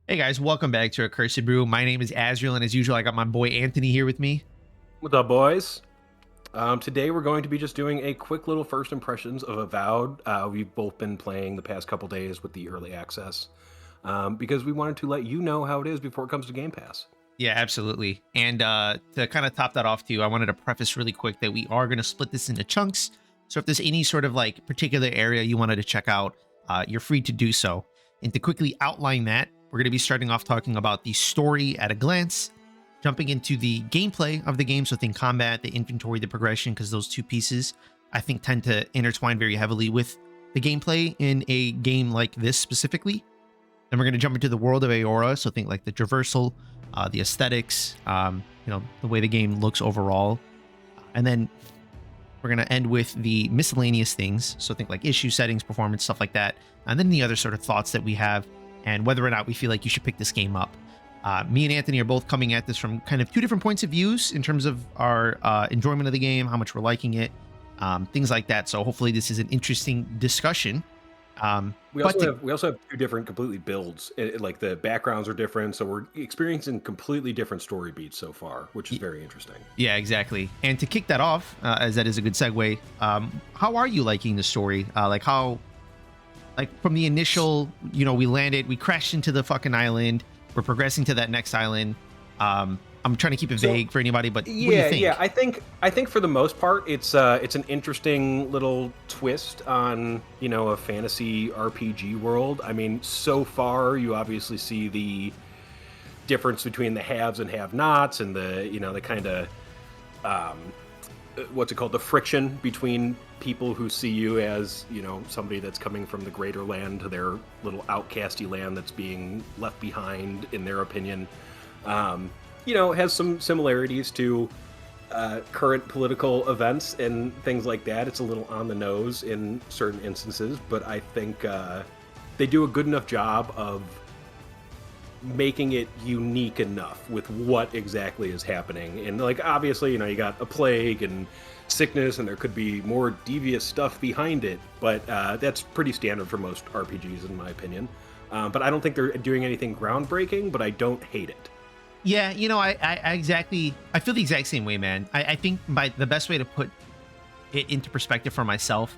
Hey guys, welcome back to Accursed Brew. My name is Azriel, and as usual, I got my boy Anthony here with me. What's up, boys? Today we're going to be just doing a quick little first impressions of Avowed. We've both been playing the past couple days with the early access because we wanted to let you know how it is before it comes to Game Pass. Yeah, absolutely. And to kind of top that off too, I wanted to preface really quick that we are going to split this into chunks. So if there's any sort of like particular area you wanted to check out, you're free to do so. And to quickly outline that, we're going to be starting off talking about the story at a glance, jumping into the gameplay of the game. So think combat, the inventory, the progression, because those two pieces I think tend to intertwine very heavily with the gameplay in a game like this specifically. Then we're going to jump into the world of Eora. So think like the traversal, the aesthetics, the way the game looks overall. And then we're going to end with the miscellaneous things. So think like issue settings, performance, stuff like that. And then the other sort of thoughts that we have and whether or not we feel like you should pick this game up. Me and Anthony are both coming at this from kind of two different points of views in terms of our enjoyment of the game, how much we're liking it, things like that. So hopefully this is an interesting discussion. We also have two different completely builds. Like the backgrounds are different, so we're experiencing completely different story beats so far, which is very interesting. Yeah, exactly. And to kick that off, as that is a good segue, how are you liking the story? Like from the initial, we landed, we crashed into the fucking island. We're progressing to that next island. I'm trying to keep it vague for anybody, but what do you think? Yeah. I think for the most part, it's an interesting little twist on a fantasy RPG world. I mean, so far you obviously see the difference between the haves and have-nots, and the kind of what's it called, the friction between people who see you as somebody that's coming from the greater land to their little outcasty land that's being left behind in their opinion. Has some similarities to current political events and things like that. It's a little on the nose in certain instances, but I think they do a good enough job of making it unique enough with what exactly is happening. And like obviously, you got a plague and sickness, and there could be more devious stuff behind it, but that's pretty standard for most RPGs in my opinion. But I don't think they're doing anything groundbreaking, but I don't hate it. Yeah, I feel the exact same way, man. I think the best way to put it into perspective for myself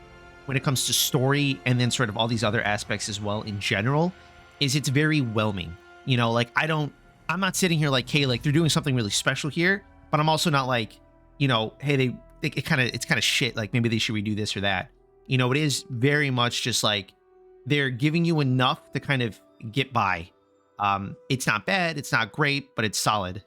when it comes to story and then sort of all these other aspects as well in general is it's very whelming. I'm not sitting here like, hey, like they're doing something really special here, but I'm also not like, hey, it's kind of shit. Like maybe they should redo this or that. It is very much just like they're giving you enough to kind of get by. It's not bad, it's not great, but it's solid.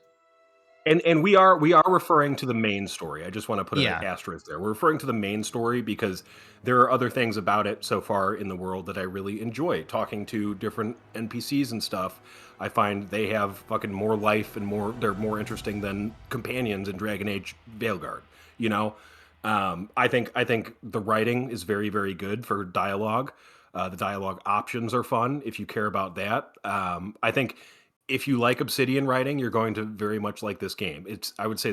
And we are referring to the main story. I just want to put an asterisk there. We're referring to the main story because there are other things about it so far in the world that I really enjoy. Talking to different NPCs and stuff, I find they have fucking more life and they're more interesting than companions in Dragon Age Veilguard. I think the writing is very, very good for dialogue. The dialogue options are fun if you care about that. I think if you like Obsidian writing, you're going to very much like this game. I would say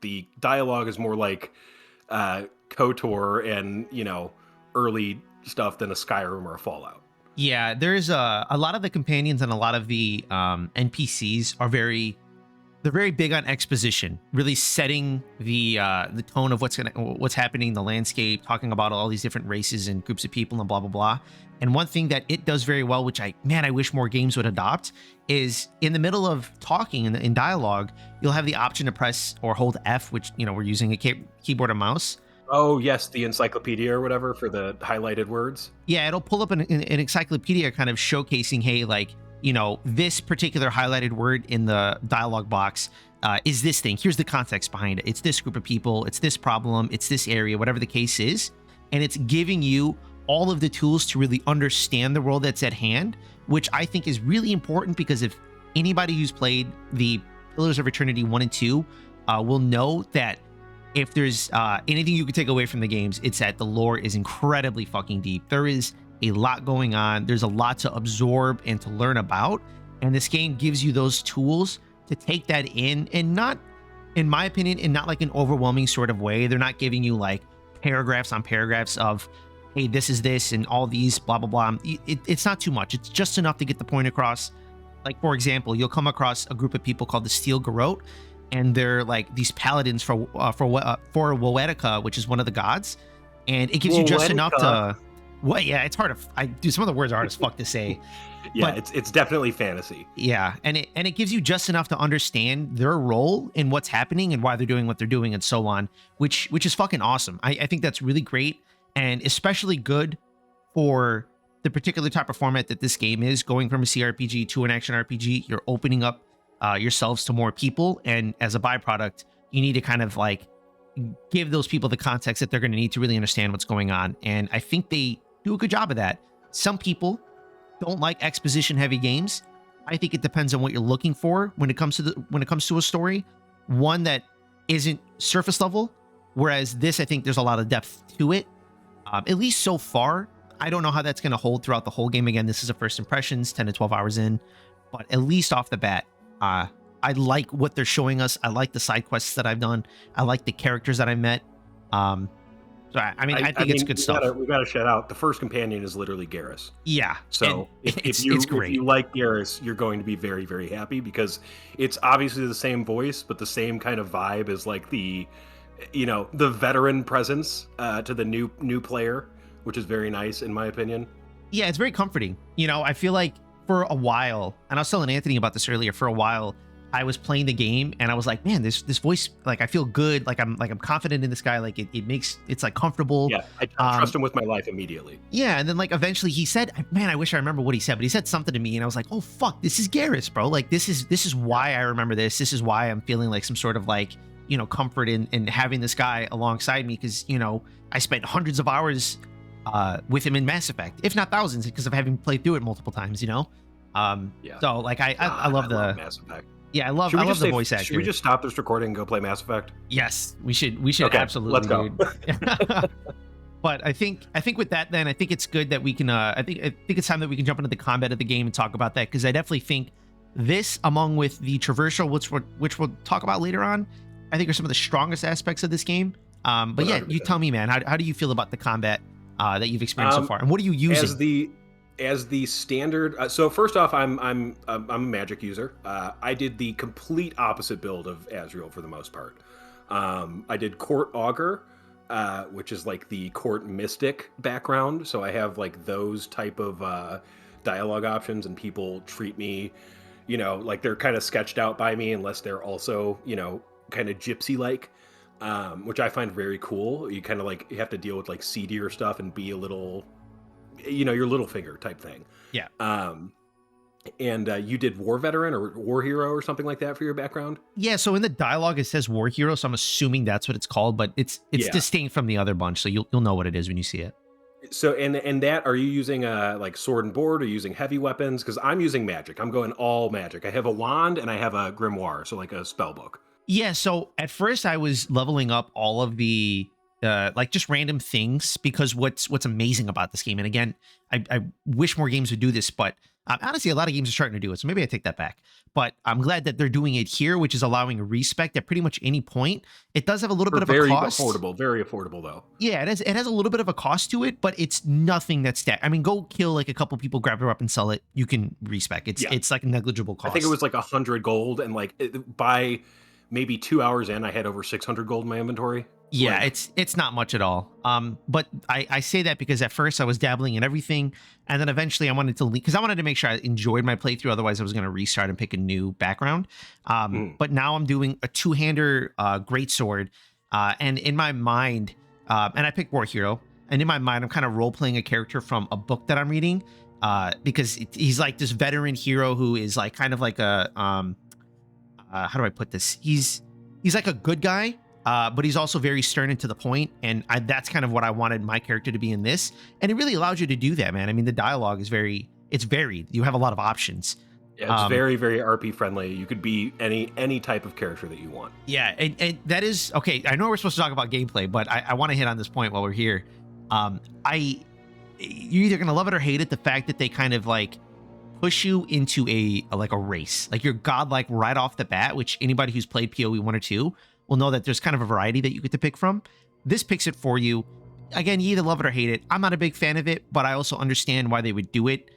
the dialogue is more like KOTOR and early stuff than a Skyrim or a Fallout. Yeah, there's a lot of the companions and a lot of the NPCs are they're very big on exposition, really setting the tone of what's happening in the landscape, talking about all these different races and groups of people and blah blah blah. And one thing that it does very well, which I wish more games would adopt, is in the middle of talking in dialogue, you'll have the option to press or hold F, which we're using a keyboard and mouse. Oh yes, the encyclopedia or whatever for the highlighted words. Yeah, it'll pull up an encyclopedia kind of showcasing, hey, like, this particular highlighted word in the dialogue box is this thing. Here's the context behind it. It's this group of people. It's this problem. It's this area, whatever the case is. And it's giving you all of the tools to really understand the world that's at hand, which I think is really important because if anybody who's played the Pillars of Eternity 1 and 2 will know that if there's anything you can take away from the games, it's that the lore is incredibly fucking deep. There is a lot going on. There's a lot to absorb and to learn about. And this game gives you those tools to take that in, and not, in my opinion, in not like an overwhelming sort of way. They're not giving you like paragraphs on paragraphs of, hey, this is this and all these blah, blah, blah. It's not too much. It's just enough to get the point across. Like, for example, you'll come across a group of people called the Steel Garrote, and they're like these paladins for Woetica, which is one of the gods, and it gives you just enough to. Well, yeah, it's hard to. I do some of the words are hard as fuck to say. Yeah, but, it's definitely fantasy. Yeah, and it gives you just enough to understand their role in what's happening and why they're doing what they're doing and so on, which is fucking awesome. I think that's really great and especially good for the particular type of format that this game is, going from a CRPG to an action RPG. You're opening up yourselves to more people, and as a byproduct, you need to kind of like give those people the context that they're going to need to really understand what's going on. And I think they do a good job of that. Some people don't like exposition heavy games. I think it depends on what you're looking for when it comes to a story, one that isn't surface level, whereas this, I think there's a lot of depth to it, at least so far. I don't know how that's going to hold throughout the whole game. Again, this is a first impressions, 10 to 12 hours in, but at least off the bat, I like what they're showing us. I like the side quests that I've done. I like the characters that I met. So I think it's good stuff. We got to shout out the first companion is literally Garrus. Yeah. So if you like Garrus, you're going to be very, very happy, because it's obviously the same voice, but the same kind of vibe is like the veteran presence to the new player, which is very nice in my opinion. Yeah, it's very comforting. I feel like for a while, and I was telling Anthony about this earlier, for a while, I was playing the game and I was like, man, this voice, like, I feel good. Like I'm confident in this guy. Like it's like comfortable. Yeah. I trust him with my life immediately. Yeah. And then like, eventually he said, man, I wish I remember what he said, but he said something to me and I was like, oh fuck, this is Garrus, bro. Like this is why I remember this. This is why I'm feeling like some sort of like, comfort in having this guy alongside me. Cause I spent hundreds of hours with him in Mass Effect, if not thousands, because of having played through it multiple times, Yeah. So like, I love Mass Effect. Yeah, I love the voice actor. Should we just stop this recording and go play Mass Effect? Yes, we should okay, absolutely. Let's go. But I think with that, then I think it's good that we can. I think it's time that we can jump into the combat of the game and talk about that, because I definitely think this, along with the traversal, which we'll talk about later on, I think are some of the strongest aspects of this game. But yeah, you tell me, man. How do you feel about the combat that you've experienced so far, and what are you using? As the standard, so first off, I'm a magic user. I did the complete opposite build of Azrael for the most part. I did Court Augur, which is like the Court Mystic background. So I have like those type of dialogue options, and people treat me, like they're kind of sketched out by me, unless they're also, kind of gypsy-like, which I find very cool. You kind of like, you have to deal with like seedier stuff and be a little, your little finger type thing. Yeah. And you did War Veteran or War Hero or something like that for your background? Yeah, so in the dialogue it says War Hero, so I'm assuming that's what it's called, but it's distinct from the other bunch, so you'll know what it is when you see it. So and that, are you using like sword and board, or using heavy weapons? Because I'm using magic. I'm going all magic. I have a wand and I have a grimoire, so like a spell book. Yeah, so at first I was leveling up all of the like just random things, because what's amazing about this game, and again, I wish more games would do this, but honestly, a lot of games are starting to do it, so maybe I take that back. But I'm glad that they're doing it here, which is allowing a respec at pretty much any point. It does have a little bit of a cost. Very affordable though. Yeah, it has a little bit of a cost to it, but it's nothing that's I mean, go kill like a couple people, grab her up and sell it. You can respec. It's like a negligible cost. I think it was like 100 gold, and like by maybe 2 hours in, I had over 600 gold in my inventory. Yeah, it's not much at all. But I say that because at first I was dabbling in everything, and then eventually I wanted to leave, because I wanted to make sure I enjoyed my playthrough. Otherwise, I was going to restart and pick a new background. But now I'm doing a two-hander greatsword, and in my mind, and I picked War Hero, and in my mind, I'm kind of role-playing a character from a book that I'm reading, because he's like this veteran hero who is like kind of like a how do I put this? He's like a good guy. But he's also very stern and to the point, and that's kind of what I wanted my character to be in this. And it really allows you to do that, man. I mean, the dialogue is it's varied. You have a lot of options. Yeah, it's very, very RP friendly. You could be any type of character that you want. Yeah, and that is okay. I know we're supposed to talk about gameplay, but I want to hit on this point while we're here. You're either gonna love it or hate it. The fact that they kind of like push you into a race, like you're godlike right off the bat, which anybody who's played PoE 1 or 2 will know that there's kind of a variety that you get to pick from. This picks it for you. Again, you either love it or hate it. I'm not a big fan of it, but I also understand why they would do it,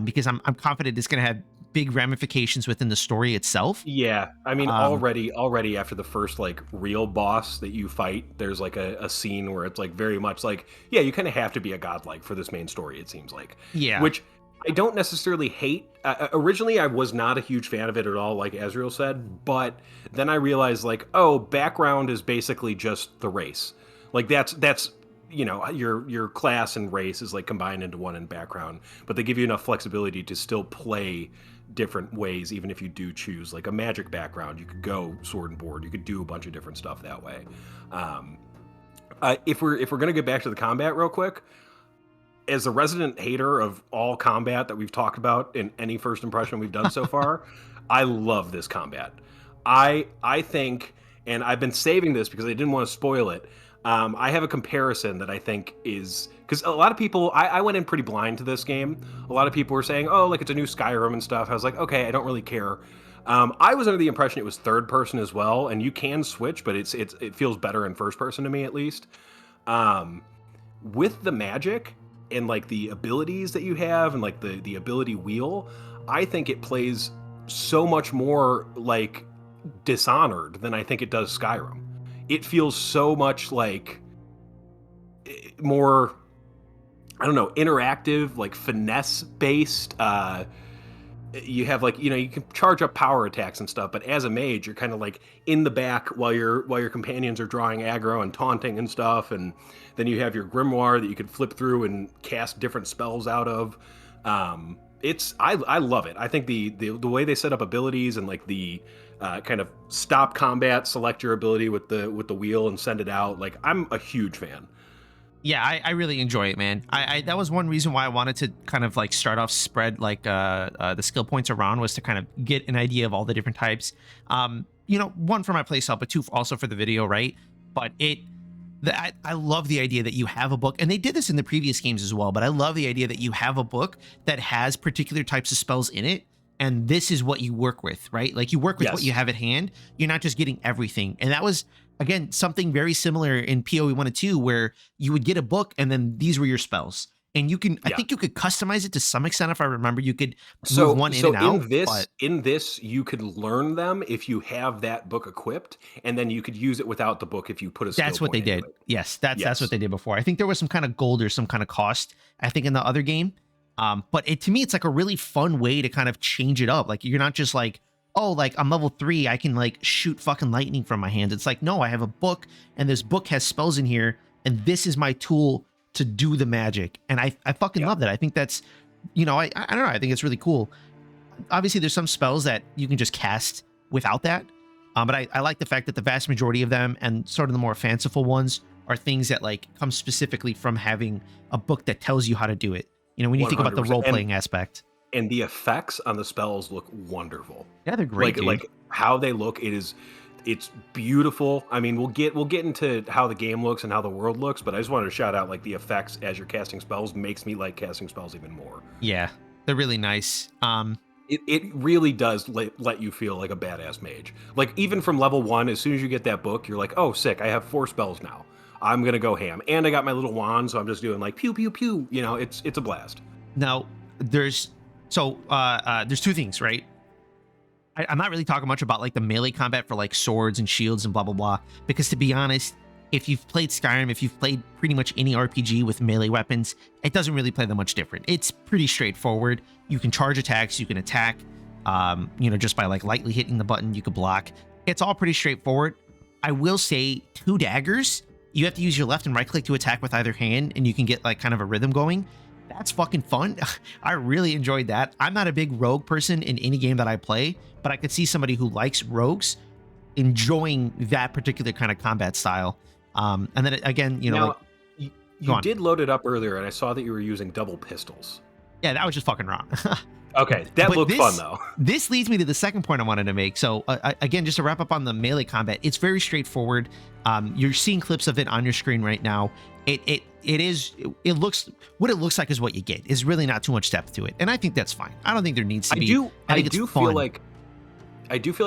because I'm confident it's going to have big ramifications within the story itself. Yeah, I mean, Um, already after the first like real boss that you fight, there's like a scene where it's like very much like, yeah, you kind of have to be a godlike for this main story. It seems like, yeah, which I don't necessarily hate. Originally, I was not a huge fan of it at all, like Azriel said, but then I realized like, oh, background is basically just the race. Like that's you know your class and race is like combined into one in background, but they give you enough flexibility to still play different ways. Even if you do choose like a magic background, you could go sword and board, you could do a bunch of different stuff that way. um if we're gonna get back to the combat real quick, as a resident hater of all combat that we've talked about in any first impression we've done so far, I love this combat. I think, and I've been saving this because I didn't want to spoil it. I have a comparison that I think is, because a lot of people, I went in pretty blind to this game. A lot of people were saying, oh, like it's a new Skyrim and stuff. I was like, okay, I don't really care. I was under the impression it was third person as well, and you can switch, but it feels better in first person to me at least. With the magic and like the abilities that you have and like the ability wheel, I think it plays so much more like Dishonored than I think it does Skyrim. It feels so much like more, I don't know, interactive, like finesse based. You have like, you know, you can charge up power attacks and stuff, but as a mage, you're kind of like in the back while your companions are drawing aggro and taunting and stuff, and then you have your grimoire that you could flip through and cast different spells out of. I love it. I think the way they set up abilities and like the kind of stop combat, select your ability with the wheel and send it out. Like, I'm a huge fan. Yeah, I really enjoy it, man. I that was one reason why I wanted to kind of like start off spread like the skill points around, was to kind of get an idea of all the different types. You know, one for my playstyle, but two also for the video, right? But I love the idea that you have a book, and they did this in the previous games as well, but I love the idea that you have a book that has particular types of spells in it, and this is what you work with, right? Like, you work with what you have at hand. You're not just getting everything. And that was, again, something very similar in PoE 1 and 2, where you would get a book and then these were your spells. And you can, I think you could customize it to some extent. If I remember, you could move one in and out. In this, you could learn them if you have that book equipped, and then you could use it without the book if you put a skill That's what they point into did. it. Yes, that's what they did before. I think there was some kind of gold or some kind of cost, I think, in the other game. But to me, it's like a really fun way to kind of change it up. Like, you're not just like, oh, like I'm level 3, I can like shoot fucking lightning from my hands. It's like, no, I have a book, and this book has spells in here, and this is my tool to do the magic. And I fucking love that. I think that's, you know, I don't know, I think it's really cool. Obviously, there's some spells that you can just cast without that. But I like the fact that the vast majority of them, and sort of the more fanciful ones, are things that like come specifically from having a book that tells you how to do it. You know, when you think about the role-playing aspect. And the effects on the spells look wonderful. Yeah, they're great, dude. Like how they look, it's beautiful. I mean, we'll get into how the game looks and how the world looks, but I just wanted to shout out like the effects as you're casting spells makes me like casting spells even more. Yeah, they're really nice. It really does let you feel like a badass mage. Like, even from level 1, as soon as you get that book, you're like, oh, sick, I have 4 spells now. I'm gonna go ham, and I got my little wand, so I'm just doing like pew pew pew. You know, it's a blast. Now there's two things, right? I'm not really talking much about like the melee combat for like swords and shields and blah blah blah, because to be honest, if you've played Skyrim, if you've played pretty much any RPG with melee weapons, it doesn't really play that much different. It's pretty straightforward. You can charge attacks, you can attack, you know, just by like lightly hitting the button, you could block. It's all pretty straightforward. I will say 2 daggers. You have to use your left and right click to attack with either hand, and you can get like kind of a rhythm going. That's fucking fun. I really enjoyed that. I'm not a big rogue person in any game that I play, but I could see somebody who likes rogues enjoying that particular kind of combat style. And then again, you know, now, like, you did load it up earlier, and I saw that you were using double pistols. Yeah, that was just fucking wrong. Okay, that looked fun though. This leads me to the second point I wanted to make. So again, just to wrap up on the melee combat, it's very straightforward. You're seeing clips of it on your screen right now. It looks, what it looks like is what you get. It's really not too much depth to it, and I think that's fine. I don't think there needs to be. I do feel like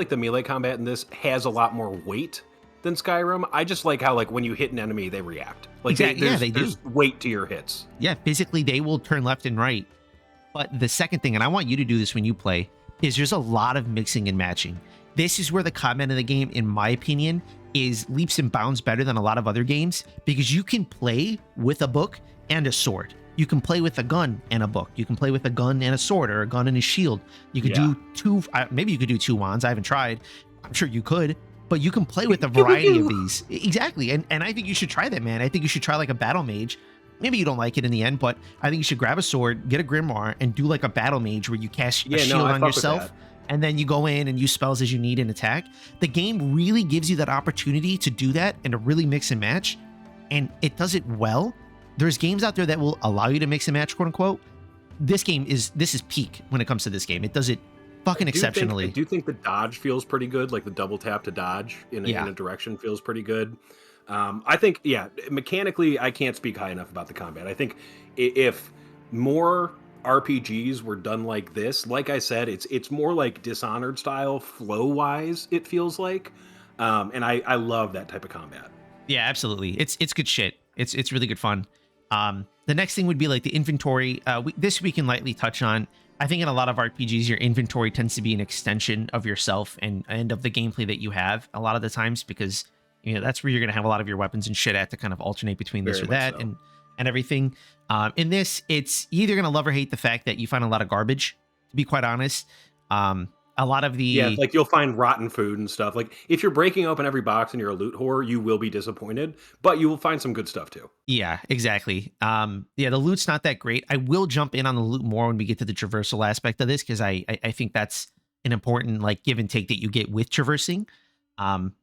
the melee combat in this has a lot more weight than Skyrim. I just like how, like, when you hit an enemy, they react. Like, exactly. there's weight to your hits. Yeah, physically they will turn left and right. But the second thing, and I want you to do this when you play, is there's a lot of mixing and matching. This is where the combat in the game, in my opinion, is leaps and bounds better than a lot of other games, because you can play with a book and a sword. You can play with a gun and a book. You can play with a gun and a sword, or a gun and a shield. You could do two, maybe you could do 2 wands. I haven't tried. I'm sure you could, but you can play with a variety of these. Exactly. And I think you should try that, man. I think you should try like a battle mage. Maybe you don't like it in the end, but I think you should grab a sword, get a grimoire, and do like a battle mage where you cast a shield on yourself, and then you go in and use spells as you need and attack. The game really gives you that opportunity to do that and to really mix and match, and it does it well. There's games out there that will allow you to mix and match, quote unquote. This is peak when it comes to this game. It does it fucking exceptionally. I do think the dodge feels pretty good, like the double tap to dodge in a direction feels pretty good. I think, mechanically, I can't speak high enough about the combat. I think if more RPGs were done like this, like I said, it's more like Dishonored style, flow-wise, it feels like. And I love that type of combat. Yeah, absolutely. It's good shit. It's really good fun. The next thing would be like the inventory. This we can lightly touch on. I think in a lot of RPGs, your inventory tends to be an extension of yourself and of the gameplay that you have a lot of the times, because that's where you're going to have a lot of your weapons and shit at to kind of alternate between this or that and everything. In this, it's either going to love or hate the fact that you find a lot of garbage, to be quite honest. A lot of the... like you'll find rotten food and stuff. Like if you're breaking open every box and you're a loot whore, you will be disappointed, but you will find some good stuff too. Yeah, exactly. The loot's not that great. I will jump in on the loot more when we get to the traversal aspect of this, because I think that's an important like give and take that you get with traversing.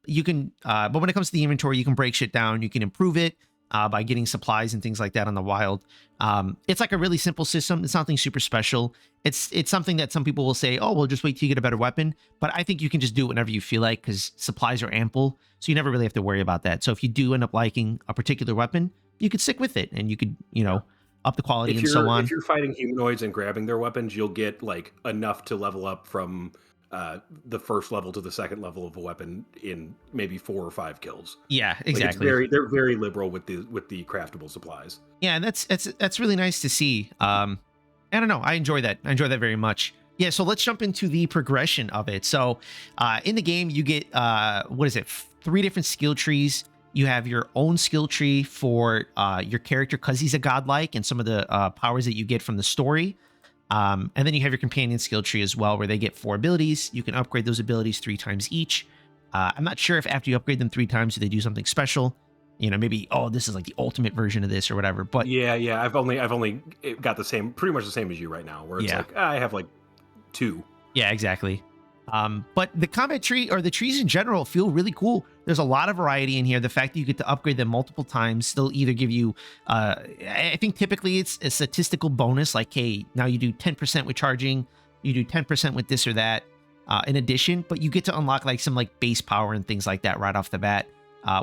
You can, but when it comes to the inventory, you can break shit down. You can improve it by getting supplies and things like that on the wild. It's like a really simple system. It's nothing super special. It's something that some people will say, oh, well, just wait till you get a better weapon. But I think you can just do it whenever you feel like, because supplies are ample. So you never really have to worry about that. So if you do end up liking a particular weapon, you could stick with it, and you could, up the quality and so on. If you're fighting humanoids and grabbing their weapons, you'll get like enough to level up from the first level to the second level of a weapon in maybe 4 or 5 kills. Yeah, exactly. Like they're very liberal with the craftable supplies. Yeah, and that's really nice to see. I don't know. I enjoy that. I enjoy that very much. Yeah, so let's jump into the progression of it. So in the game, you get 3 different skill trees. You have your own skill tree for your character, because he's a godlike, and some of the powers that you get from the story. And then you have your companion skill tree as well, where they get 4 abilities. You can upgrade those abilities 3 times each. I'm not sure if after you upgrade them 3 times, do they do something special? Maybe, this is like the ultimate version of this or whatever. But yeah, I've only got pretty much the same as you right now, where it's like I have like 2. Yeah, exactly. But the combat tree, or the trees in general, feel really cool. There's a lot of variety in here. The fact that you get to upgrade them multiple times, they'll either give you, I think typically it's a statistical bonus, like, hey, now you do 10% with charging, you do 10% with this or that, in addition, but you get to unlock like some like base power and things like that right off the bat,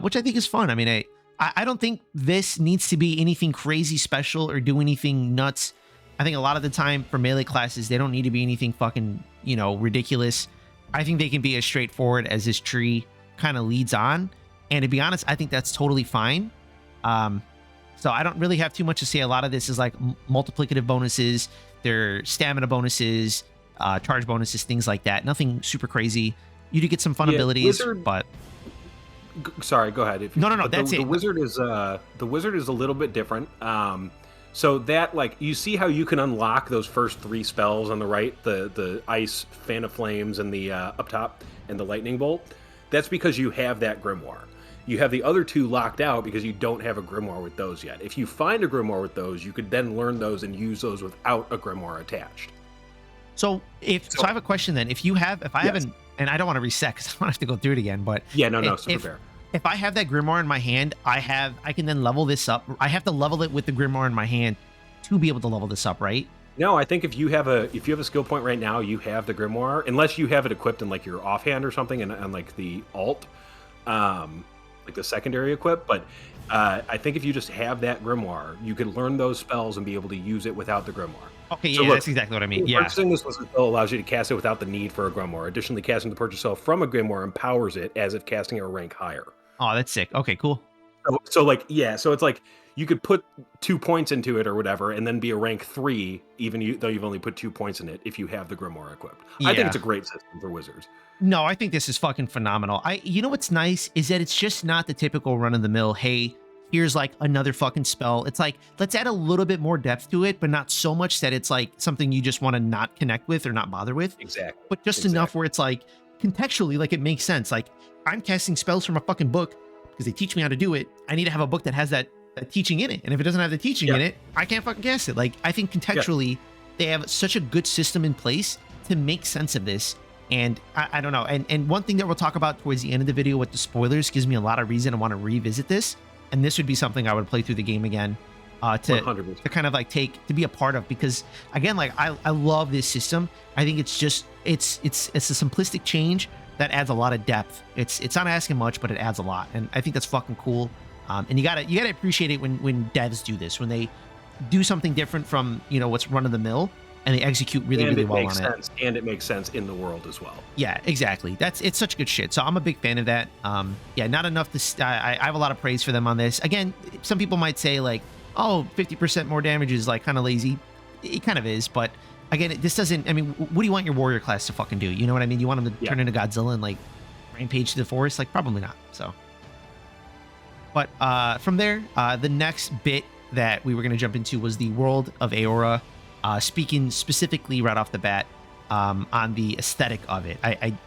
which I think is fun. I mean, I don't think this needs to be anything crazy special or do anything nuts. I think a lot of the time for melee classes, they don't need to be anything fucking, ridiculous. I think they can be as straightforward as this tree kind of leads on. And to be honest, I think that's totally fine. So I don't really have too much to say. A lot of this is like multiplicative bonuses, their stamina bonuses, charge bonuses, things like that. Nothing super crazy. You do get some fun abilities, but... Sorry, go ahead. No, that's it. The wizard is a little bit different. So that, like, you see how you can unlock those first 3 spells on the right, the ice, fan of flames, and the up top, and the lightning bolt. That's because you have that grimoire. You have the other 2 locked out because you don't have a grimoire with those yet. If you find a grimoire with those, you could then learn those and use those without a grimoire attached. So I have a question then. If I haven't, and I don't want to reset because I don't have to go through it again, but super fair. If I have that grimoire in my hand, I can then level this up. I have to level it with the grimoire in my hand to be able to level this up, right? No, I think if you have a skill point right now, you have the grimoire, unless you have it equipped in like your offhand or something, and like the alt, like the secondary equip. But I think if you just have that grimoire, you can learn those spells and be able to use it without the grimoire. Okay, so that's exactly what I mean. Yeah. Purchasing this spell allows you to cast it without the need for a grimoire. Additionally, casting the purchase spell from a grimoire empowers it as if casting it a rank higher. Oh, that's sick. Okay, cool. So it's like you could put 2 points into it or whatever, and then be a rank 3, though you've only put 2 points in it if you have the Grimoire equipped. I think Yeah. it's a great system for wizards. No, I think this is fucking phenomenal. You know what's nice is that it's just not the typical run of the mill. Hey, here's like another fucking spell. It's like, let's add a little bit more depth to it, but not so much that it's like something you just want to not connect with or not bother with. Exactly. But just enough where it's like contextually, like it makes sense. Like I'm casting spells from a fucking book because they teach me how to do it. I need to have a book that has that teaching in it. And if it doesn't have the teaching in it, I can't fucking cast it. Like I think contextually, they have such a good system in place to make sense of this. And I don't know. And one thing that we'll talk about towards the end of the video with the spoilers gives me a lot of reason to want to revisit this. And this would be something I would play through the game again to kind of like to be a part of, because again, like I love this system. I think it's just it's a simplistic change that adds a lot of depth. It's not asking much, but it adds a lot. And I think that's fucking cool. And you gotta appreciate it when devs do this, when they do something different from, you know, what's run of the mill, and they execute really well on it. And it makes sense in the world as well. Yeah, exactly. It's such good shit. So I'm a big fan of that. Yeah, not enough to. I have a lot of praise for them on this. Again, some people might say like, oh, 50% more damage is like kind of lazy. It kind of is, but again, this doesn't. I mean, what do you want your warrior class to fucking do? You know what I mean? You want them to turn into Godzilla and like rampage to the forest? Like probably not. So, but from there, the next bit that we were going to jump into was the world of Eora. Speaking specifically right off the bat on the aesthetic of it. I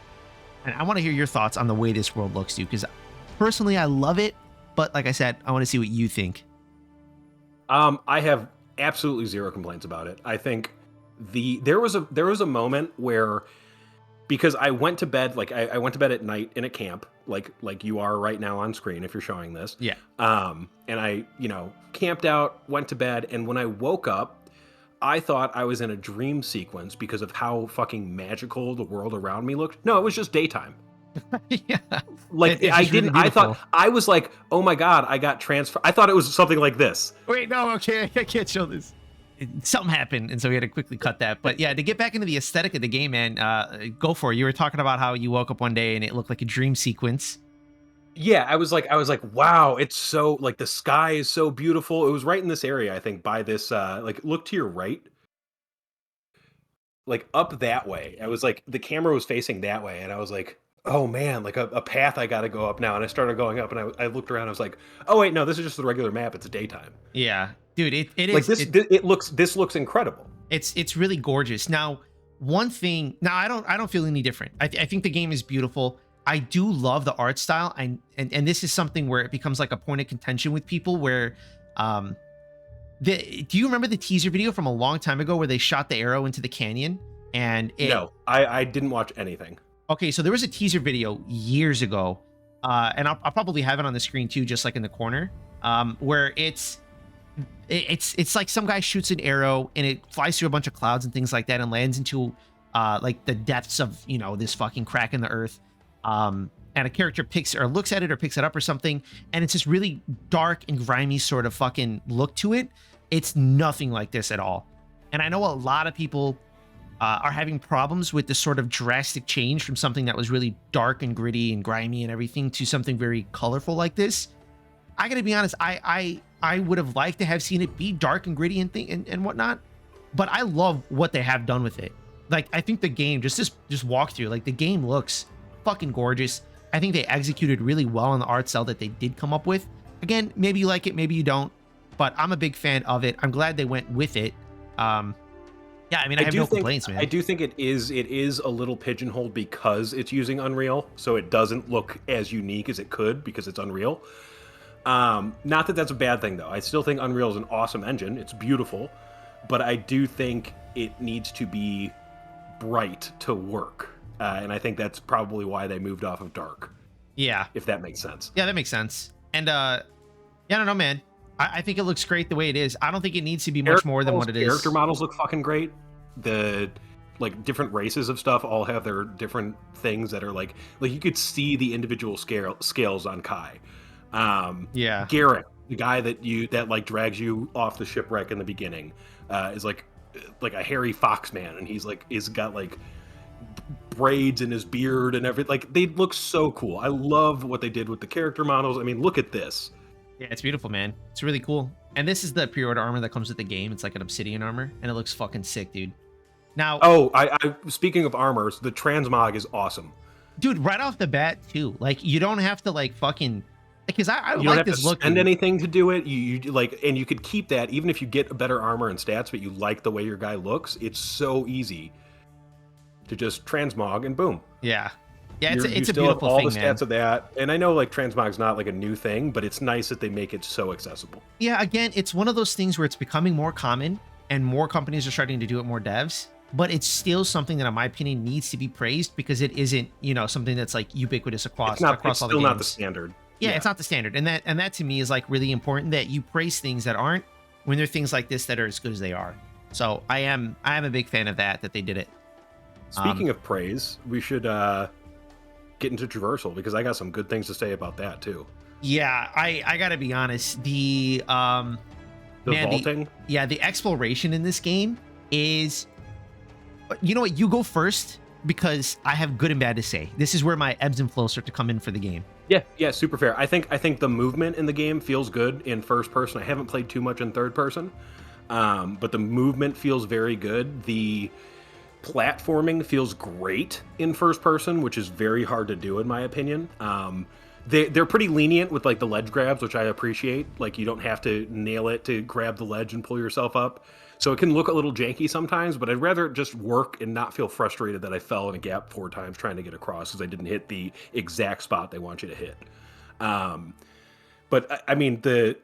want to hear your thoughts on the way this world looks, dude, because personally I love it, but like I said, I want to see what you think. I have absolutely zero complaints about it. I think there was a moment where, because I went to bed, like I went to bed at night in a camp, like you are right now on screen if you're showing this. Yeah. And I, camped out, went to bed, and when I woke up, I thought I was in a dream sequence because of how fucking magical the world around me looked. No, it was just daytime. Yeah. Like I thought, I was like, oh my God, I got transferred. I thought it was something like this. Wait, no, okay, I can't show this. Something happened, and so we had to quickly cut that. But yeah, to get back into the aesthetic of the game, man, go for it. You were talking about how you woke up one day and it looked like a dream sequence. Yeah, I was like, wow, it's so, like, the sky is so beautiful. It was right in this area, I think, by this, like, look to your right, like, up that way. I was like, the camera was facing that way, and I was like, oh man, like a path I gotta go up now. And I started going up, and I looked around, I was like, oh wait, no, this is just the regular map. It's daytime. Yeah, dude, it is. Like, this looks incredible. It's really gorgeous. Now, one thing, I don't feel any different. I think the game is beautiful. I do love the art style, and this is something where it becomes like a point of contention with people where, do you remember the teaser video from a long time ago where they shot the arrow into the canyon? And no, I didn't watch anything. Okay, so there was a teaser video years ago, and I'll probably have it on the screen too, just like in the corner, where it's like some guy shoots an arrow and it flies through a bunch of clouds and things like that and lands into like the depths of, this fucking crack in the earth. And a character looks at it or picks it up or something, and it's this really dark and grimy sort of fucking look to it. It's nothing like this at all. And I know a lot of people are having problems with this sort of drastic change from something that was really dark and gritty and grimy and everything to something very colorful like this. I gotta be honest, I would have liked to have seen it be dark and gritty and whatnot, but I love what they have done with it. Like, I think the game, just walk through, like, the game looks fucking gorgeous. I think they executed really well on the art style that they did come up with. Again, maybe you like it, maybe you don't, but I'm a big fan of it. I'm glad they went with it. Yeah, I mean, I have no complaints, man. I do think it is a little pigeonholed because it's using Unreal, so it doesn't look as unique as it could because it's Unreal. Not that that's a bad thing, though. I still think Unreal is an awesome engine. It's beautiful, but I do think it needs to be bright to work. And I think that's probably why they moved off of dark. Yeah. If that makes sense. Yeah, that makes sense. And yeah, I don't know, man. I think it looks great the way it is. I don't think it needs to be much more than what it is. Character models look fucking great. The different races of stuff all have their different things that are like you could see the individual scales on Kai. Yeah. Garrett, the guy that like drags you off the shipwreck in the beginning, is like a hairy fox man, and he's got like braids in his beard and everything. Like, they look so cool. I love what they did with the character models. I mean, look at this. Yeah, it's beautiful, man. It's really cool. And this is the pre-order armor that comes with the game. It's like an obsidian armor, and it looks fucking sick, dude. Now, Oh, I speaking of armors, the transmog is awesome. dude, right off the bat too, like you don't have to like fucking, because I You don't like have to this look, spend dude. anything to do it. You like, and you could keep that even if you get a better armor and stats, but you like the way your guy looks. It's so easy to just transmog and boom. Yeah, yeah, it's You a still have beautiful all thing, the man. stats of that, and I know like transmog's not like a new thing, but it's nice that they make it so accessible. Yeah, again, it's one of those things where it's becoming more common, and more companies are starting to do it, more devs. But it's still something that, in my opinion, needs to be praised because it isn't, something that's like ubiquitous across It's all still the games. not the standard. Yeah, it's not the standard, and that to me is like really important, that you praise things that aren't when there are things like this that are as good as they are. So I am a big fan of that they did it. Speaking of praise, we should get into traversal because I got some good things to say about that too. Yeah, I gotta be honest. The Vaulting. the exploration in this game is, you know what? You go first because I have good and bad to say. This is where my ebbs and flows start to come in for the game. Yeah, super fair. I think the movement in the game feels good in first person. I haven't played too much in third person, but the movement feels very good. The platforming feels great in first person, which is very hard to do in my opinion. They're pretty lenient with like the ledge grabs, which I appreciate. Like you don't have to nail it to grab the ledge and pull yourself up. So it can look a little janky sometimes, but I'd rather it just work and not feel frustrated that I fell in a gap 4 times trying to get across because I didn't hit the exact spot they want you to hit. But I mean, the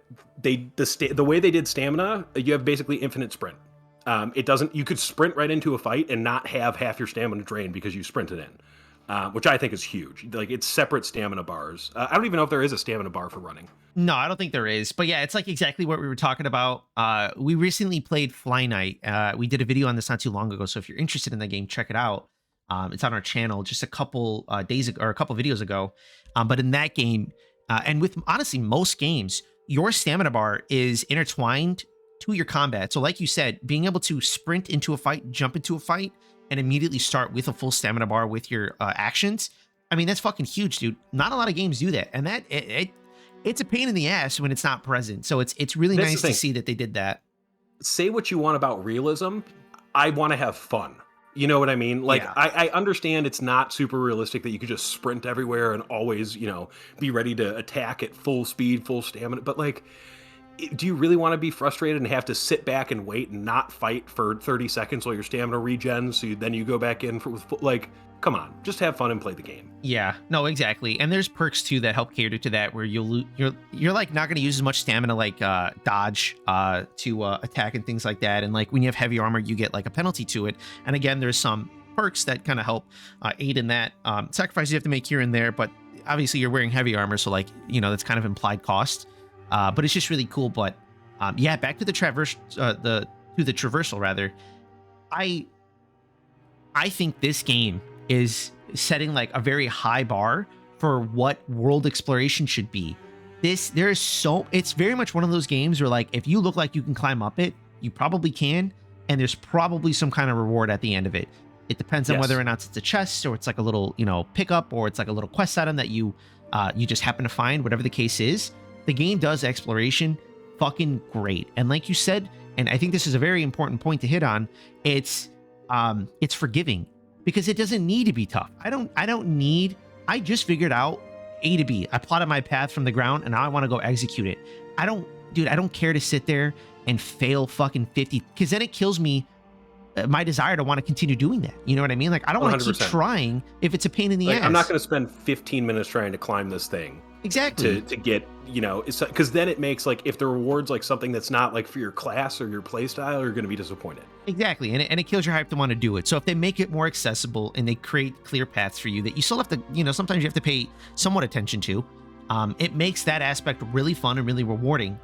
way they did stamina, you have basically infinite sprint. It doesn't. You could sprint right into a fight and not have half your stamina drained because you sprinted in, which I think is huge. Like it's separate stamina bars. I don't even know if there is a stamina bar for running. No, I don't think there is. But yeah, it's like exactly what we were talking about. We recently played Fly Night. We did a video on this not too long ago. So if you're interested in the game, check it out. It's on our channel just a couple days ago, or a couple videos ago. But in that game, and with honestly most games, your stamina bar is intertwined to your combat. So like you said, being able to sprint into a fight, jump into a fight, and immediately start with a full stamina bar with your actions. I mean, that's fucking huge, dude. Not a lot of games do that. And that it's a pain in the ass when it's not present. So it's really nice to see that they did that. Say what you want about realism. I want to have fun. You know what I mean? Like, yeah. I understand it's not super realistic that you could just sprint everywhere and always, be ready to attack at full speed, full stamina. But like, do you really want to be frustrated and have to sit back and wait and not fight for 30 seconds while your stamina regens? So then you go back in like, come on, just have fun and play the game. Yeah, no, exactly. And there's perks too that help cater to that, where you're like not going to use as much stamina, like dodge to attack and things like that. And like when you have heavy armor, you get like a penalty to it. And again, there's some perks that kind of help aid in that. Sacrifices you have to make here and there, but obviously you're wearing heavy armor, so like that's kind of implied cost. But it's just really cool. But yeah, back to the traversal rather. I think this game is setting like a very high bar for what world exploration should be. It's very much one of those games where like if you look like you can climb up it, you probably can, and there's probably some kind of reward at the end of it. It depends on whether or not it's a chest or it's like a little pickup or it's like a little quest item that you just happen to find. Whatever the case is, the game does exploration fucking great. And like you said, and I think this is a very important point to hit on, it's forgiving because it doesn't need to be tough. I just figured out A to B. I plotted my path from the ground and now I want to go execute it. I don't care to sit there and fail fucking 50 because then it kills me my desire to want to continue doing that. You know what I mean? Like I don't want to keep trying if it's a pain in the ass. I'm not going to spend 15 minutes trying to climb this thing. Exactly. To get, because then it makes like if the reward's like something that's not like for your class or your play style, you're going to be disappointed. Exactly. And it kills your hype to want to do it. So if they make it more accessible and they create clear paths for you that you still have to, sometimes you have to pay somewhat attention to, it makes that aspect really fun and really rewarding.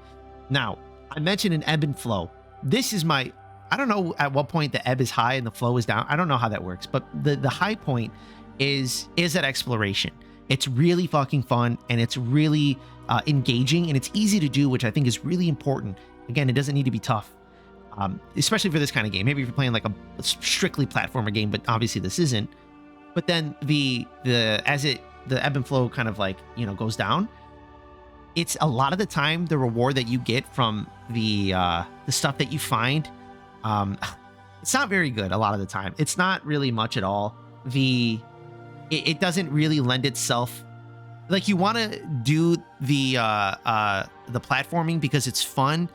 Now, I mentioned an ebb and flow. This is I don't know at what point the ebb is high and the flow is down. I don't know how that works, but the high point is that exploration. It's really fucking fun and it's really engaging and it's easy to do, which I think is really important. Again, it doesn't need to be tough, especially for this kind of game. Maybe if you're playing like a strictly platformer game, but obviously this isn't. But then the ebb and flow kind of like goes down. it's a lot of the time the reward that you get from the stuff that you find, um, it's not very good a lot of the time. It's not really much at all. It doesn't really lend itself. Like, you want to do the platforming because it's fun,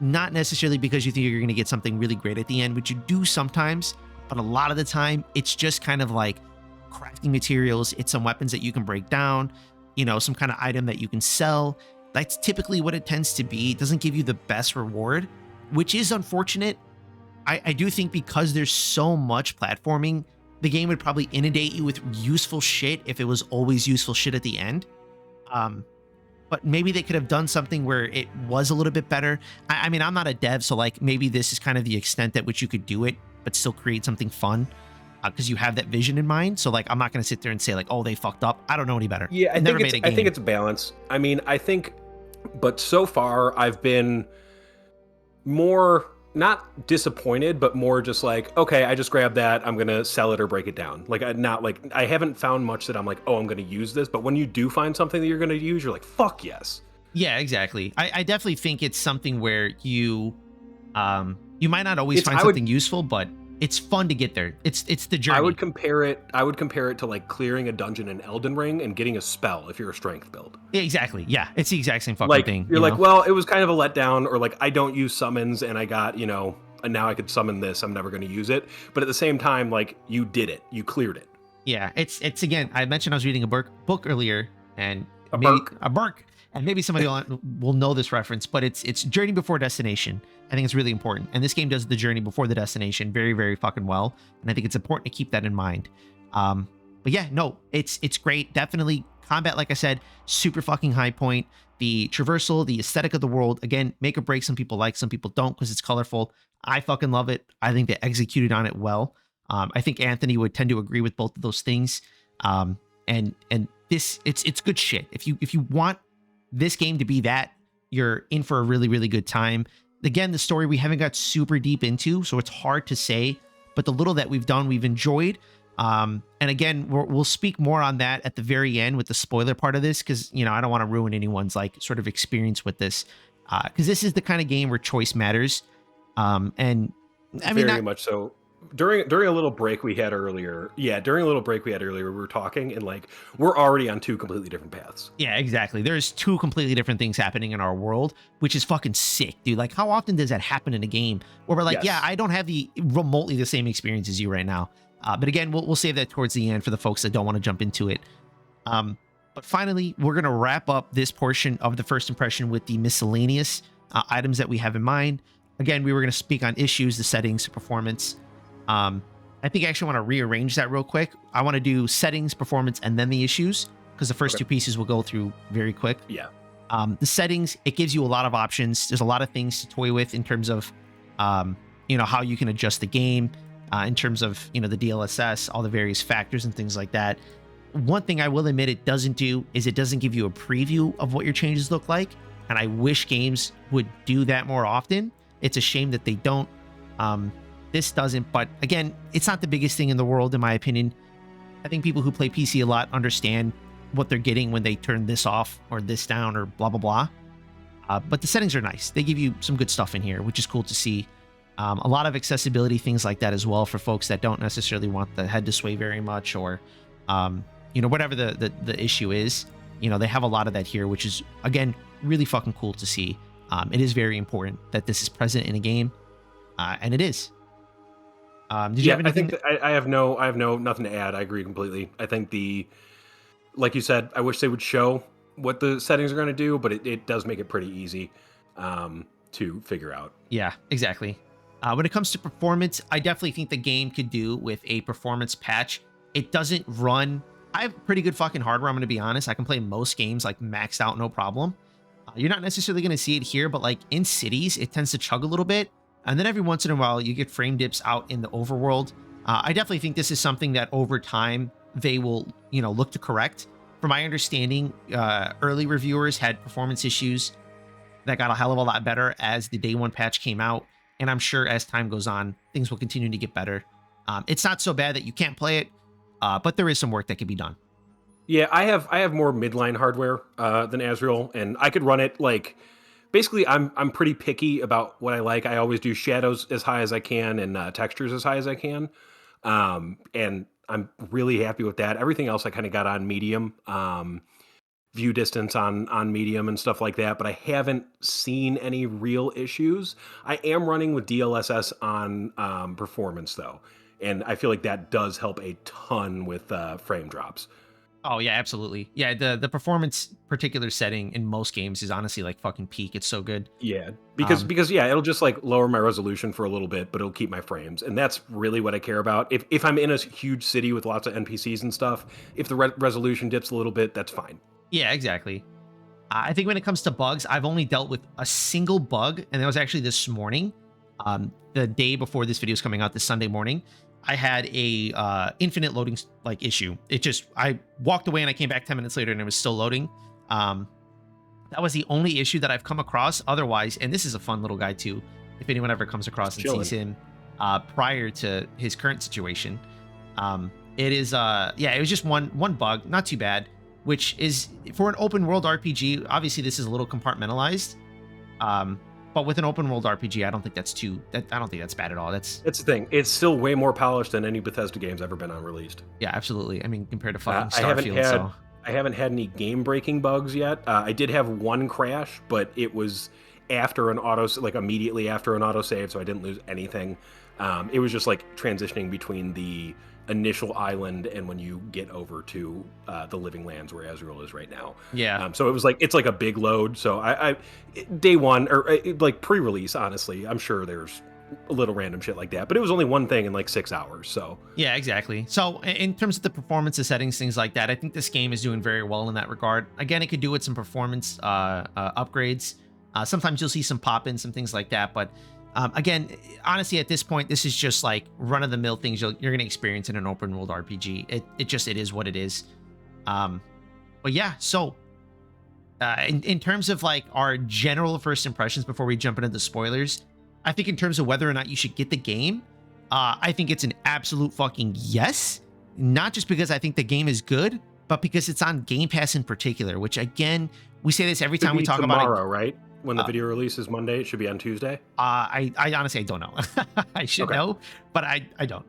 not necessarily because you think you're going to get something really great at the end, which you do sometimes, but a lot of the time it's just kind of like crafting materials. It's some weapons that you can break down, some kind of item that you can sell. That's typically what it tends to be. It doesn't give you the best reward, which is unfortunate. I do think because there's so much platforming, the game would probably inundate you with useful shit if it was always useful shit at the end. But maybe they could have done something where it was a little bit better. I mean, I'm not a dev, so like maybe this is kind of the extent at which you could do it, but still create something fun because you have that vision in mind. So like, I'm not going to sit there and say like, oh, they fucked up. I don't know any better. Yeah, I think it's a balance. I mean, but so far I've been more not disappointed, but more just like, okay, I just grabbed that, I'm gonna sell it or break it down. Like, I haven't found much that I'm like, oh, I'm gonna use this. But when you do find something that you're gonna use, you're like, fuck yes. Yeah, exactly. I definitely think it's something where you might not always find something useful, but it's fun to get there. It's the journey. I would compare it to like clearing a dungeon in Elden Ring and getting a spell if you're a strength build. Yeah, exactly. Yeah, it's the exact same fucking thing. You're like, well, it was kind of a letdown, or like, I don't use summons and I got, and now I could summon this. I'm never going to use it. But at the same time, like, you did it. You cleared it. Yeah, it's again, I mentioned I was reading a book earlier, and a burk. And maybe somebody will know this reference, but it's Journey Before Destination. I think it's really important. And this game does the journey before the destination very, very fucking well. And I think it's important to keep that in mind. But yeah, no, it's great. Definitely combat, like I said, super fucking high point. The traversal, the aesthetic of the world, again, make or break. Some people like, some people don't because it's colorful. I fucking love it. I think they executed on it well. I think Anthony would tend to agree with both of those things. And this, it's good shit. If you want this game to be that, you're in for a really, really good time. Again, the story we haven't got super deep into, so it's hard to say, but the little that we've done, we've enjoyed. And again, we'll speak more on that at the very end with the spoiler part of this, because, I don't want to ruin anyone's like sort of experience with this, because this is the kind of game where choice matters. And I mean, very much so. During a little break we had earlier, we were talking, and like, we're already on two completely different paths. Yeah, exactly. There's two completely different things happening in our world, which is fucking sick, dude. Like, how often does that happen in a game where we're like, yes, yeah, I don't have the remotely the same experience as you right now. But again, we'll save that towards the end for the folks that don't want to jump into it. But finally, we're going to wrap up this portion of the first impression with the miscellaneous items that we have in mind. Again, we were going to speak on issues, the settings, performance. I think I actually want to rearrange that real quick. I want to do settings, performance, and then the issues, because the first two pieces we'll go through very quick. Yeah. The settings, it gives you a lot of options. There's a lot of things to toy with in terms of, how you can adjust the game, in terms of, the DLSS, all the various factors and things like that. One thing I will admit it doesn't do is it doesn't give you a preview of what your changes look like. And I wish games would do that more often. It's a shame that they don't. This doesn't, but again, it's not the biggest thing in the world, in my opinion. I think people who play PC a lot understand what they're getting when they turn this off or this down or blah, blah, blah. But the settings are nice. They give you some good stuff in here, which is cool to see. A lot of accessibility, things like that as well for folks that don't necessarily want the head to sway very much, or, whatever the issue is. They have a lot of that here, which is, again, really fucking cool to see. It is very important that this is present in a game, and it is. Did you have anything? I have nothing to add. I agree completely. I think like you said, I wish they would show what the settings are going to do, but it does make it pretty easy to figure out. Yeah, exactly. When it comes to performance, I definitely think the game could do with a performance patch. It doesn't run. I have pretty good fucking hardware, I'm going to be honest. I can play most games like maxed out, no problem. You're not necessarily going to see it here, but like in cities, it tends to chug a little bit. And then every once in a while, you get frame dips out in the overworld. I definitely think this is something that over time, they will, look to correct. From my understanding, early reviewers had performance issues that got a hell of a lot better as the day one patch came out. And I'm sure as time goes on, things will continue to get better. It's not so bad that you can't play it, but there is some work that can be done. Yeah, I have more midline hardware than Azrael, and I could run it like basically. I'm pretty picky about what I like. I always do shadows as high as I can and textures as high as I can, and I'm really happy with that. Everything else I kind of got on medium, view distance on medium and stuff like that. But I haven't seen any real issues. I am running with DLSS on performance though, and I feel like that does help a ton with frame drops. Oh yeah, absolutely. Yeah, the performance particular setting in most games is honestly like fucking peak. It's so good. Yeah, because Um, because yeah, it'll just like lower my resolution for a little bit, but it'll keep my frames, and that's really what I care about. If I'm in a huge city with lots of NPCs and stuff, if the resolution dips a little bit, that's fine. yeah, exactly. I think when it comes to bugs, I've only dealt with a single bug, and that was actually this morning. The day before this video is coming out, this Sunday morning, I had a infinite loading like issue. It just I walked away and I came back 10 minutes later and it was still loading. Um, that was the only issue that I've come across. Otherwise, and this is a fun little guy too. If anyone ever comes across and Chilling. sees him prior to his current situation, it is yeah, it was just one bug, not too bad. Which is for an open world RPG. Obviously, this is a little compartmentalized. Um, but with an open world RPG, I don't think that's too. I don't think that's bad at all. That's It's the thing. It's still way more polished than any Bethesda game's ever been on released. yeah, absolutely. I mean, compared to fucking I haven't Starfield, had so I haven't had any game breaking bugs yet. I did have one crash, but it was after an like immediately after an autosave, so I didn't lose anything. It was just like transitioning between the initial island and when you get over to the living lands where Azrael is right now. yeah, So it was like it's like a big load. So I day one or like pre-release, honestly, I'm sure there's a little random shit like that, but it was only one thing in like 6 hours. So yeah, exactly. So in terms of the performance, the settings, things like that, I think this game is doing very well in that regard. Again, it could do with some performance upgrades. Sometimes you'll see some pop-ins, some things like that, but again, honestly, at this point, this is just like run-of-the-mill things you're going to experience in an open world RPG. It is what it is. But yeah, so in terms of like our general first impressions before we jump into the spoilers, I think in terms of whether or not you should get the game, I think it's an absolute fucking yes. Not just because I think the game is good, but because it's on Game Pass in particular. Which again, we say this every it should time we be talk tomorrow, about it. right? When the video releases Monday, it should be on Tuesday. I honestly I don't know. I should Okay. know, but I don't.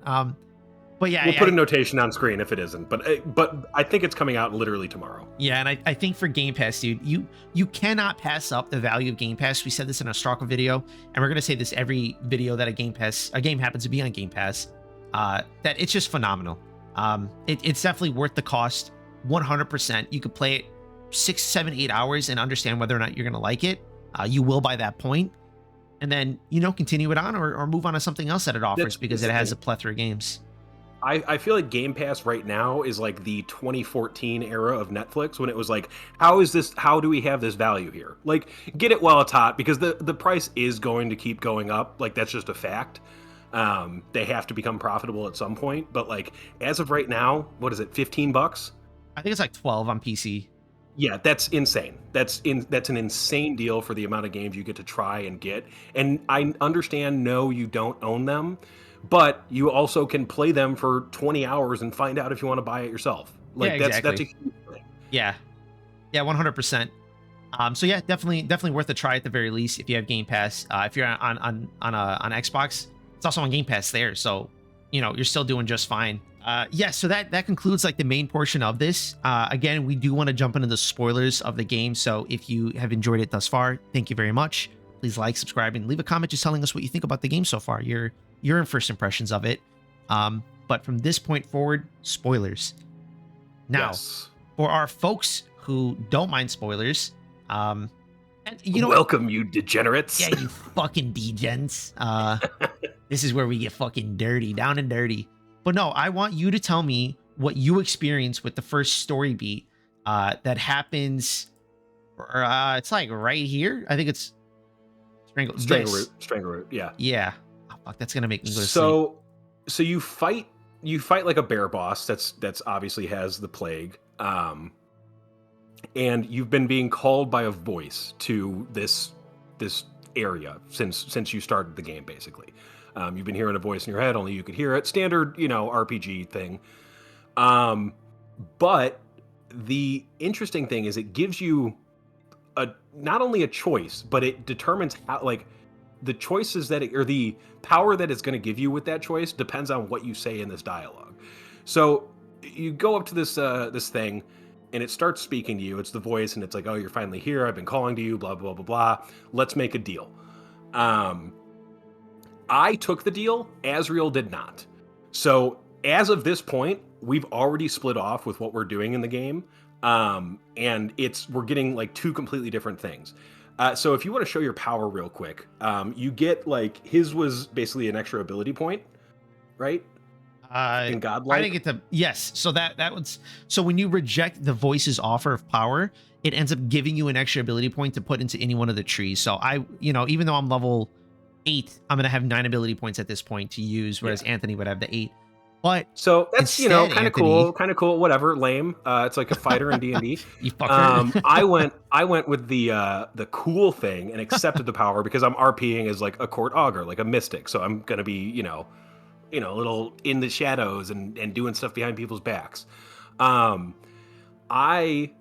But yeah, We'll put a notation on screen if it isn't, but I think it's coming out literally tomorrow. yeah, and I think for Game Pass, dude, you cannot pass up the value of Game Pass. We said this in a Straka video, and we're gonna say this every video that a game happens to be on Game Pass. That it's just phenomenal. It's definitely worth the cost, 100%. You could play it 6, 7, 8 hours and understand whether or not you're gonna like it. You will by that point, and then continue it on or move on to something else that it offers because That's it the has thing. a plethora of games. I feel like Game Pass right now is like the 2014 era of Netflix when it was like, how do we have this value here? Like, get it while it's hot because the price is going to keep going up. Like, that's just a fact. They have to become profitable at some point. But like, as of right now, what is it, $15? I think it's like 12 on PC. Yeah, that's insane. That's an insane deal for the amount of games you get to try and get. And I understand, no, you don't own them, but you also can play them for 20 hours and find out if you want to buy it yourself. Like Yeah, that's a exactly. huge thing. Yeah, 100%. So yeah, definitely worth a try at the very least if you have Game Pass. If you're on Xbox, it's also on Game Pass there, so you're still doing just fine. Yeah, so that concludes like the main portion of this. Again, we do want to jump into the spoilers of the game, so if you have enjoyed it thus far, thank you very much. Please like, subscribe, and leave a comment just telling us what you think about the game so far. Your first impressions of it. But from this point forward, spoilers. Now, Yes. for our folks who don't mind spoilers, and Welcome, you degenerates. yeah, you fucking degens. This is where we get fucking dirty, down and dirty. But no, I want you to tell me what you experienced with the first story beat that happens. It's like right here. I think it's Strangleroot. Yeah. Yeah. Oh, fuck, that's gonna make me go to sleep. So you fight like a bear boss that's obviously has the plague. And you've been being called by a voice to this area since you started the game, basically. You've been hearing a voice in your head, only you could hear it. Standard, RPG thing. But the interesting thing is it gives you a not only a choice, but it determines how like the choices that or the power that it's going to give you with that choice depends on what you say in this dialogue. So you go up to this thing and it starts speaking to you. It's the voice and it's like, "Oh, you're finally here. I've been calling to you, blah blah blah blah. Let's make a deal." I took the deal, Asriel did not. So as of this point, we've already split off with what we're doing in the game. And we're getting like two completely different things. So if you want to show your power real quick, you get like his was basically an extra ability point, right? In Godlike. I didn't get to yes. So that was so when you reject the voice's offer of power, it ends up giving you an extra ability point to put into any one of the trees. So even though I'm level 8, I'm gonna have 9 ability points at this point to use, whereas Anthony would have the 8. But so that's instead, kind of cool, whatever, lame. It's like a fighter in D&D. You fucker. I went with the cool thing and accepted the power because I'm RPing as like a court augur, like a mystic. So I'm gonna be a little in the shadows and doing stuff behind people's backs. I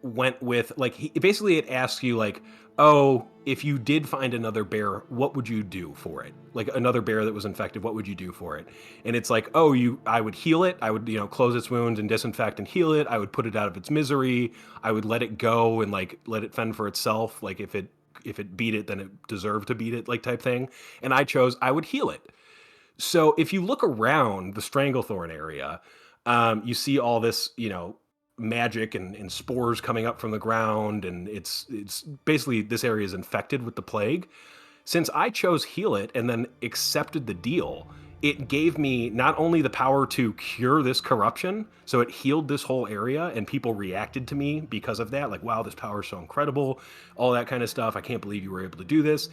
went with like basically it asks you like, oh, if you did find another bear, what would you do for it? Like another bear that was infected, what would you do for it? And it's like, oh, I would heal it. I would, close its wounds and disinfect and heal it. I would put it out of its misery. I would let it go and like let it fend for itself. Like if it beat it, then it deserved to beat it, like type thing. And I chose I would heal it. So if you look around the Stranglethorn area, you see all this, magic and spores coming up from the ground, and it's basically this area is infected with the plague. Since I chose heal it and then accepted the deal, it gave me not only the power to cure this corruption, so it healed this whole area and people reacted to me because of that, like, wow, this power is so incredible, all that kind of stuff. I can't believe you were able to do this.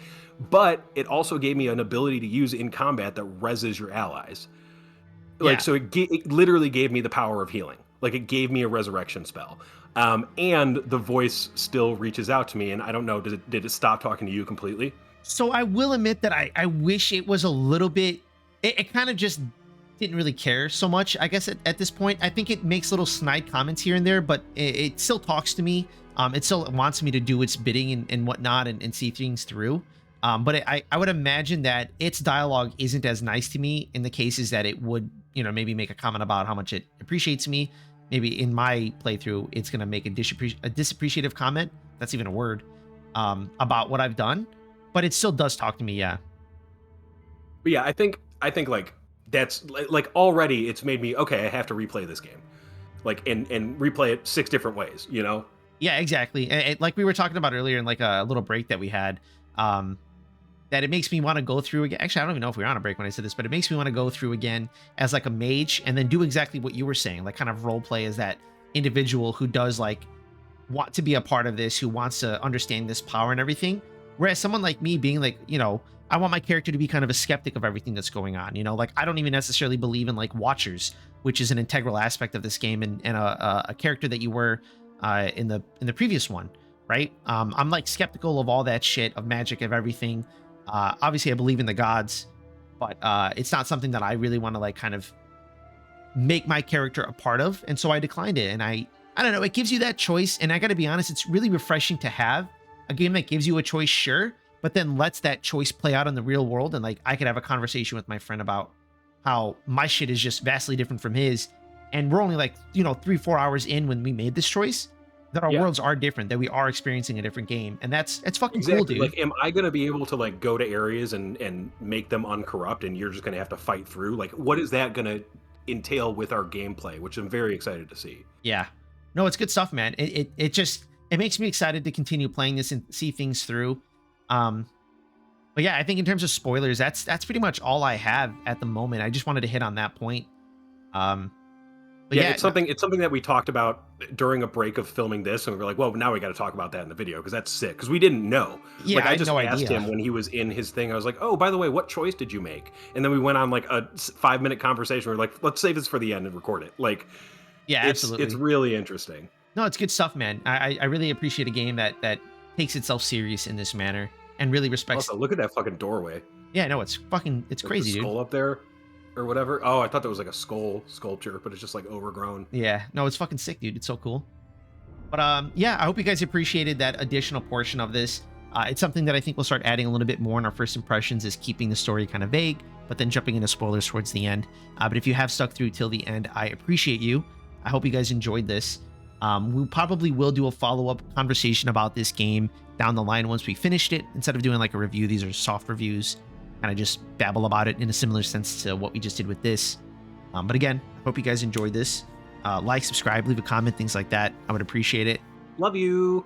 But it also gave me an ability to use in combat that reses your allies. Like, so it literally gave me the power of healing. Like it gave me a resurrection spell. And the voice still reaches out to me, and I don't know, did it stop talking to you completely? So I will admit that I wish it was a little bit, it kind of just didn't really care so much. I guess at this point, I think it makes little snide comments here and there, but it still talks to me. It still wants me to do its bidding and whatnot and see things through. But I would imagine that its dialogue isn't as nice to me in the cases that it would, maybe make a comment about how much it appreciates me. Maybe in my playthrough, it's going to make a disappreciative comment. That's even a word, about what I've done, but it still does talk to me. Yeah. But yeah, I think like that's like already it's made me, okay, I have to replay this game, like and replay it 6 different ways, Yeah, exactly. And like we were talking about earlier in like a little break that we had, that it makes me want to go through again. Actually, I don't even know if we were on a break when I said this, but it makes me want to go through again as like a mage and then do exactly what you were saying, like kind of role play as that individual who does like want to be a part of this, who wants to understand this power and everything. Whereas someone like me being like, I want my character to be kind of a skeptic of everything that's going on. Like I don't even necessarily believe in like Watchers, which is an integral aspect of this game and a character that you were in the previous one, right? I'm like skeptical of all that shit, of magic, of everything. Obviously I believe in the gods, but it's not something that I really want to like kind of make my character a part of. And so I declined it. And I don't know, it gives you that choice. And I got to be honest, it's really refreshing to have a game that gives you a choice, sure, but then lets that choice play out in the real world. And like I could have a conversation with my friend about how my shit is just vastly different from his. And we're only like, 3-4 hours in when we made this choice, that our worlds are different, that we are experiencing a different game. And it's fucking cool, dude. Like, am I going to be able to like go to areas and make them uncorrupt and you're just going to have to fight through? Like, what is that going to entail with our gameplay, which I'm very excited to see. Yeah. No, it's good stuff, man. It makes me excited to continue playing this and see things through. But yeah, I think in terms of spoilers, that's pretty much all I have at the moment. I just wanted to hit on that point. But yeah, it's something that we talked about during a break of filming this, and we were like, well, now we got to talk about that in the video because that's sick. Because we didn't know. Yeah, like, I just no asked idea. him when he was in his thing. I was like, oh, by the way, what choice did you make? And then we went on like a 5-minute conversation. We are like, let's save this for the end and record it. Like, yeah, absolutely. It's really interesting. No, it's good stuff, man. I really appreciate a game that takes itself serious in this manner and really respects. Also, look at that fucking doorway. Yeah, no, it's crazy, the dude. skull up there. or whatever. Oh, I thought that was like a skull sculpture, but it's just like overgrown. Yeah, no, it's fucking sick, dude. It's so cool. But yeah, I hope you guys appreciated that additional portion of this. It's something that I think we'll start adding a little bit more in our first impressions, is keeping the story kind of vague, but then jumping into spoilers towards the end. But if you have stuck through till the end, I appreciate you. I hope you guys enjoyed this. We probably will do a follow-up conversation about this game down the line once we finished it. Instead of doing like a review, these are soft reviews. Kind of just babble about it in a similar sense to what we just did with this. But again, I hope you guys enjoyed this. Like, subscribe, leave a comment, things like that. I would appreciate it. Love you.